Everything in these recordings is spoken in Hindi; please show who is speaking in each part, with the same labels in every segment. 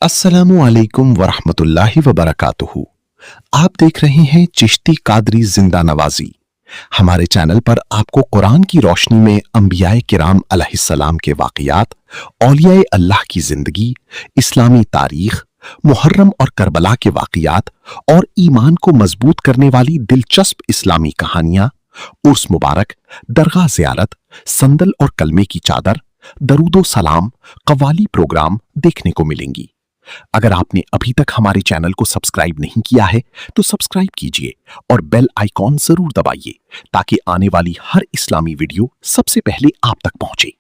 Speaker 1: अस्सलामु अलैकुम वरहमतुल्लाहि वबरकातुहू। आप देख रहे हैं चिश्ती कादरी जिंदा नवाजी। हमारे चैनल पर आपको कुरान की रोशनी में अंबियाए किराम अलैहिस्सलाम के वाक़ियात, औलियाए अल्लाह की जिंदगी, इस्लामी तारीख, मुहर्रम और करबला के वाक़ियात और ईमान को मजबूत करने वाली दिलचस्प इस्लामी कहानियां, उर्स मुबारक, दरगाह ज़ियारत, संदल और कलमे की चादर, दरूदो सलाम, कव्वाली प्रोग्राम देखने को मिलेंगी। अगर आपने अभी तक हमारे चैनल को सब्सक्राइब नहीं किया है तो सब्सक्राइब कीजिए और बेल आइकॉन जरूर दबाइए ताकि आने वाली हर इस्लामी वीडियो सबसे पहले आप तक पहुंचे।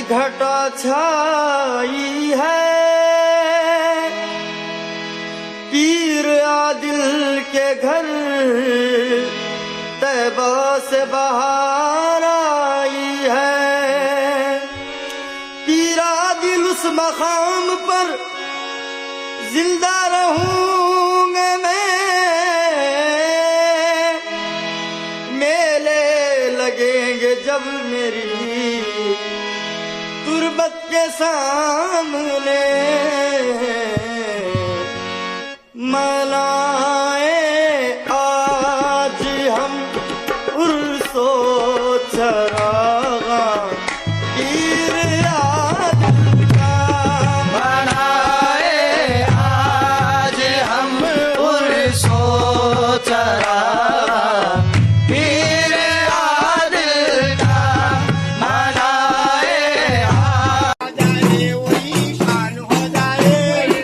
Speaker 2: घटा छाई है, पीर आदिल के घर तैबा से बाहर आई है। पीर आदिल उस मकाम पर जिंदा रहूंगा मैं, मेले लगेंगे जब मेरी तुरबत के सामने। मनाए आज हम उर्सो चरागा, पीर आदिल का। मनाए आज हम उर्सो चरागा, पीर आदिल का। मनाए आ जाए वही शान हो जाए,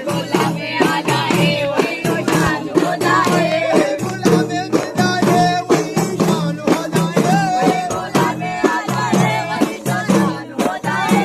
Speaker 2: गुलाबे आ जाए वही शान हो जाए, गुलाबे मिल जाए वही शान हो जाए, गुलाबे आ जाए वही शान हो जाए।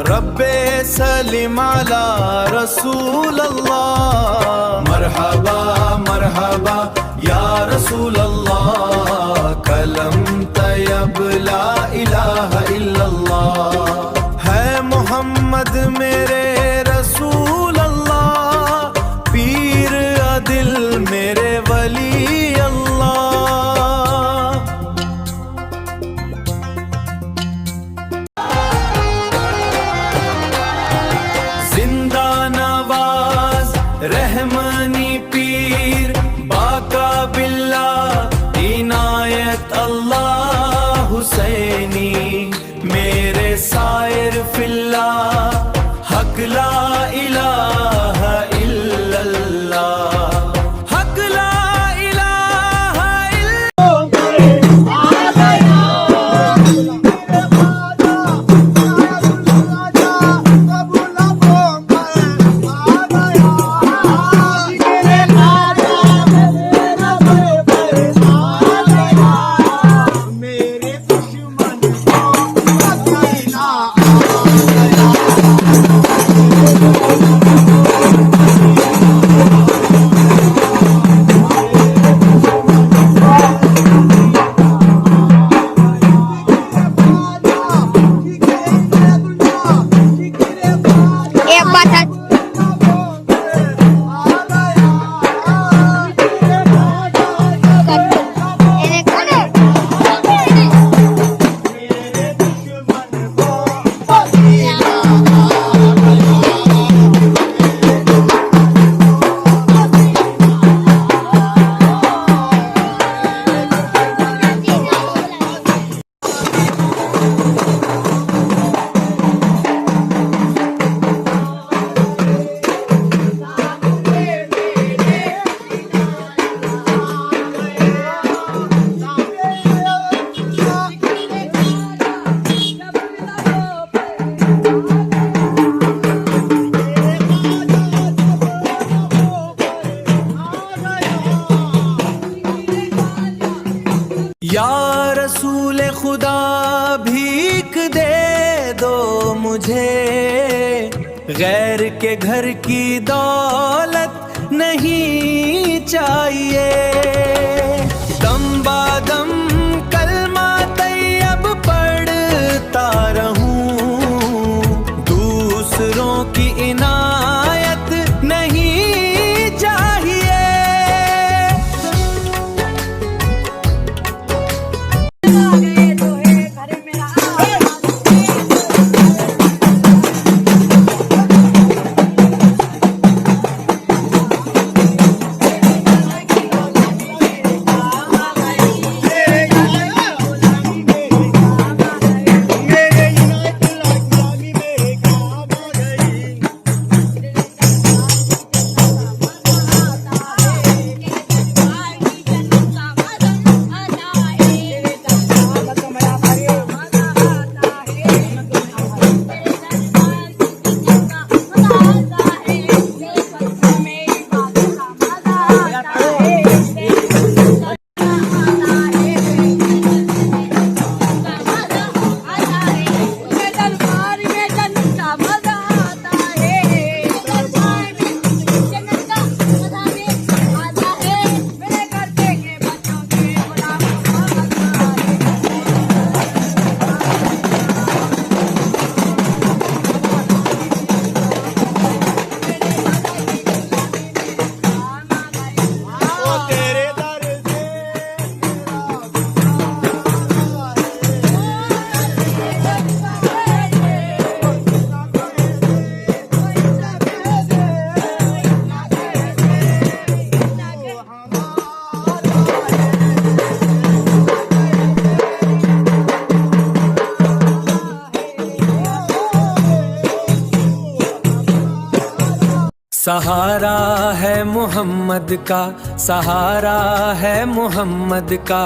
Speaker 2: रब्बे सलीम अला रसूल अल्लाह, मरहबा मरहबा या रसूल अल्लाह। कलम तैयब ला इलाहा इल्लल्लाह, है मोहम्मद मेरे रसूल अल्लाह। पीर आदिल मेरे वली अल्लाह। जिंदा नवाज रहमानी पीर बाका बिल्ला इनायत अल्लाह हुसैनी, मेरे सायर फिल्ला हक ला इलाहा इल्लल्लाह, हक ला इलाहा
Speaker 3: मेरे दुश्मन खुदा भीख दे दो मुझे, गैर के घर की दौलत नहीं चाहिए। दम बादम कलमा तैयब पढ़ता रहूं, दूसरों की इनायत नहीं चाहिए। सहारा है मोहम्मद का, सहारा है मोहम्मद का,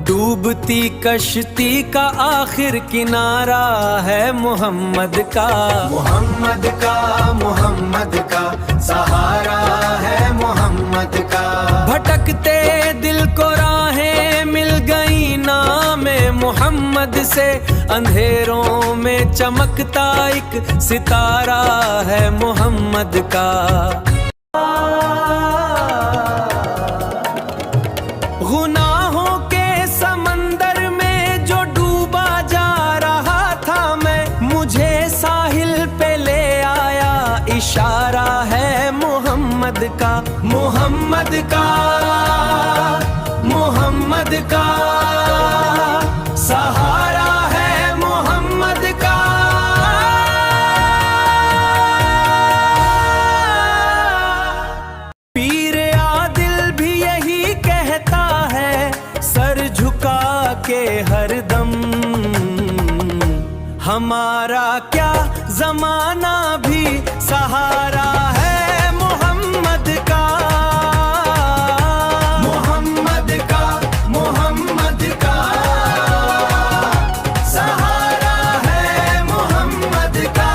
Speaker 3: डूबती कश्ती का आखिर किनारा है मोहम्मद का। मोहम्मद का, मोहम्मद का, सहारा है मोहम्मद का। भटकते दिल को राहें मिल गई नामे मोहम्मद से, अंधेरों में चमकता एक सितारा है मोहम्मद का। गुनाहों के समंदर में जो डूबा जा रहा था मैं, मुझे साहिल पे ले आया इशारा है मोहम्मद का। मोहम्मद का, मोहम्मद का, सहारा है मोहम्मद का। पीर आदिल भी यही कहता है, सर झुका के हरदम, हमारा क्या जमाना भी सहारा है मोहम्मद का। मोहम्मद का, मोहम्मद का, सहारा है मोहम्मद का।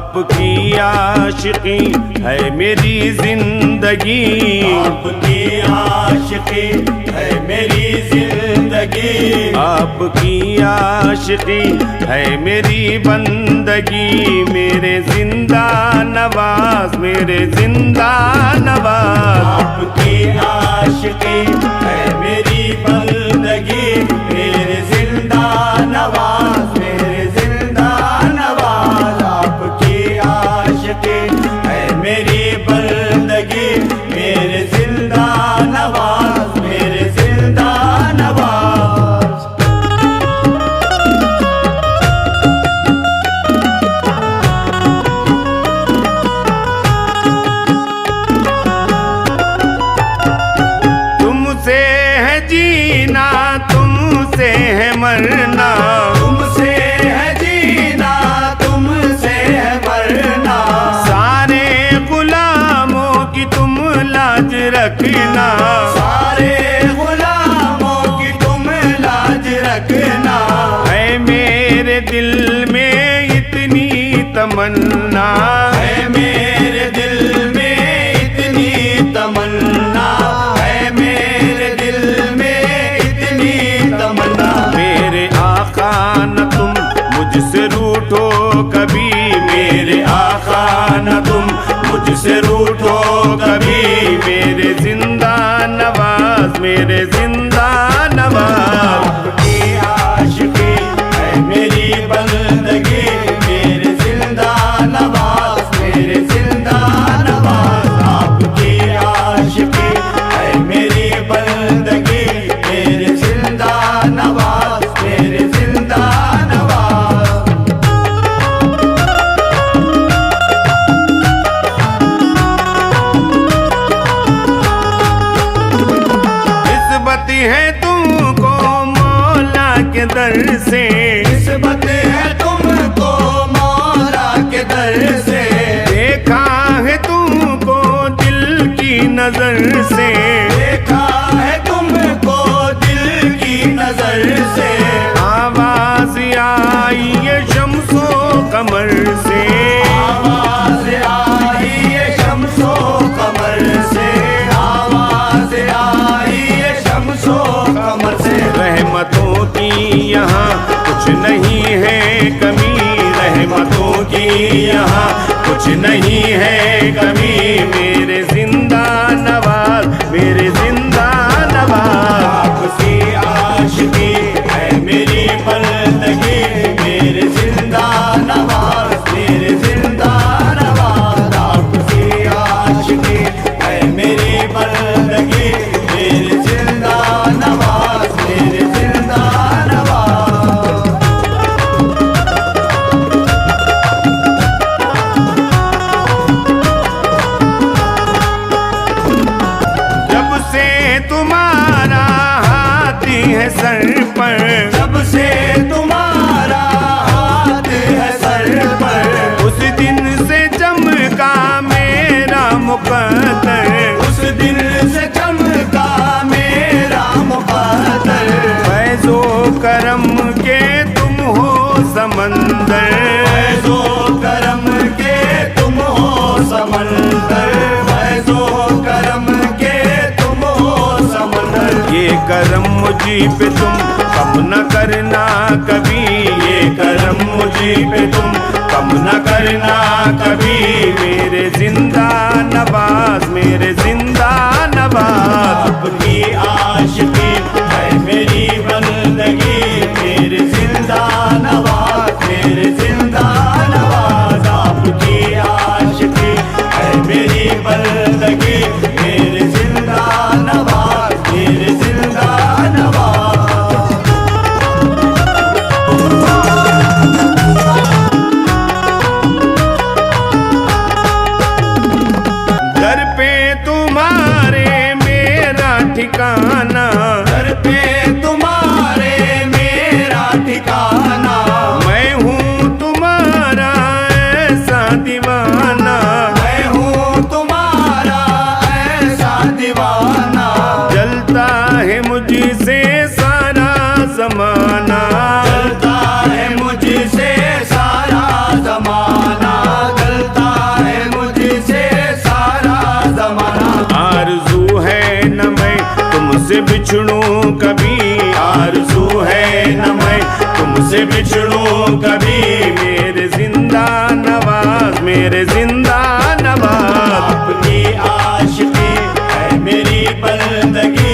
Speaker 4: आपकी आशिकी है मेरी जिंदगी,
Speaker 2: आपकी आशिकी है मेरी जिंदगी,
Speaker 4: आपकी आशिकी है मेरी बंदगी। मेरे जिंदा नवाज, मेरे जिंदा नवाज,
Speaker 2: आपकी आशिकी है मेरी बंदगी, मेरे जिंदा नवाज, मेरे जिंदा नवाज। आपकी आशिकी है मेरी बंदगी, मेरे जिंदा नवाज, मेरे जिंदा नवाज।
Speaker 4: तुमसे है जीना, तुमसे है मरना,
Speaker 2: तुमसे है जीना, तुमसे है मरना।
Speaker 4: सारे गुलामों की तुम लाज रखना,
Speaker 2: सारे गुलामों की तुम लाज रखना।
Speaker 4: है मेरे दिल में इतनी तमन्ना,
Speaker 2: है मेरे दिल में इतनी तमन्ना, है मेरे दिल में इतनी तमन्ना।
Speaker 4: मेरे आका न तुम मुझसे रूठो कभी,
Speaker 2: मेरे आका न तुम मुझसे रूठो कभी,
Speaker 4: मेरे जिंदा नवाज, मेरे जिंदा नवाज।
Speaker 2: आपकी आशिकी है मेरी बंदगी, मेरे जिंदा नवाज, मेरे जिंदा नवाज। आपकी आशिकी है मेरी बंदगी, मेरे जिंदा नवाज, मेरे जिंदा नवाज।
Speaker 4: निस्बत है तुमको मौला के दर से,
Speaker 2: निस्बत है तुमको मौला के दर से।
Speaker 4: देखा है तुमको दिल की नजर से,
Speaker 2: देखा है तुमको दिल की नजर से।
Speaker 4: आवाज आई ये शम्सो कमर से,
Speaker 2: आवाज आई ये शम्सो कमर से, आवाज आई ये शम्सो कमर से।
Speaker 4: रहमतों की यहाँ कुछ नहीं है कमी, रहमतों की यहाँ कुछ नहीं है कमी। मेरे जिंदा नवाज, मेरे जिंदा नवाज।
Speaker 2: आपकी आशिकी है मेरी बंदगी, मेरे जिंदा नवाज, मेरे जिंदा नवाज। आपकी आशिकी है मेरी बंदगी, मेरे जिंदा नवाज, मेरे जिंदा नवाज।
Speaker 4: जब से तुम्हारा हाथ है सर पर,
Speaker 2: जब से तुम्हारा हाथ है सर पर,
Speaker 4: उस दिन से चमका मेरा मुकद्दर,
Speaker 2: उस दिन से चमका मेरा मुकद्दर।
Speaker 4: फैज़ो करम के तुम हो समंदर,
Speaker 2: फैज़ो करम के तुम हो समंदर, फैज़ो करम के तुम हो समंदर।
Speaker 4: ये करम मुझी पे तुम कम न करना कभी,
Speaker 2: ये करम मुझे पे तुम कम न करना कभी।
Speaker 4: मेरे जिंदा नवाज, मेरे जिंदा नवाज।
Speaker 2: आपकी आशिकी है मेरी बंदगी, मेरे जिंदा नवाज, मेरे जिंदा नवाज। आपकी आशिकी है मेरी बंदगी, मेरे जिंदा नवाज, मेरे जिंदा नवाज।
Speaker 4: दर पे तुम्हारे मेरा ठिकाना,
Speaker 2: घर पे तुम्हारे मेरा ठिकाना।
Speaker 4: मैं हूँ तुम्हारा ऐसा दीवाना,
Speaker 2: मैं हूँ तुम्हारा ऐसा दीवाना।
Speaker 4: जलता है मुझसे सारा जमाना,
Speaker 2: जलता है मुझसे सारा जमाना,
Speaker 4: बिछड़ूं कभी, आरज़ू है न मैं तुमसे बिछड़ूं कभी। मेरे जिंदा नवाज, मेरे जिंदा नवाज,
Speaker 2: आपकी आशिकी है मेरी बंदगी,